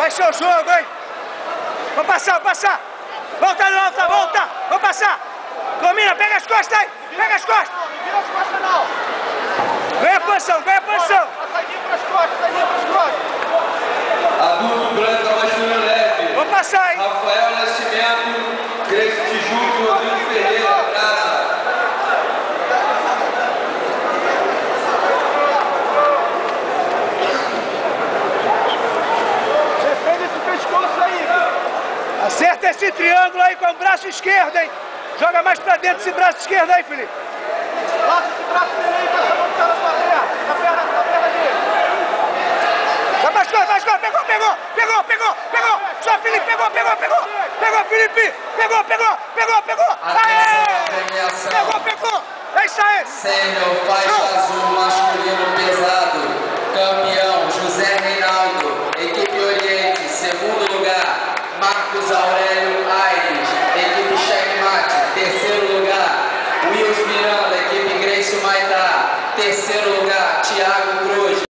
Vai ser o jogo, hein? Vou passar, vou passar. Volta, volta, volta. Vou passar. Domina, pega as costas aí. Pega as costas. Não vira as costas, não. Ganha a posição, ganha a posição. Saidinha pras costas, saidinha pras costas. Adulto branco, masculino leve. Vou passar, hein? Rafael Nascimento, Cresce Tijuco, Rodrigo Ferreira, Praça. Defende esse pescoço aí. Acerta esse triângulo aí com o braço esquerdo, hein? Joga mais pra dentro esse braço esquerdo aí, Felipe. Passa esse braço dele aí, passa a mão que tá na sua perna. Na perna dele. Vai mais costas, pegou, pegou, pegou, pegou, pegou. Só Felipe, pegou, pegou, pegou. Pegou, Felipe. Pegou, pegou, pegou, pegou. Aê! Pegou, pegou. É isso aí. Sênior, faixa azul, masculino pesado. Campeão,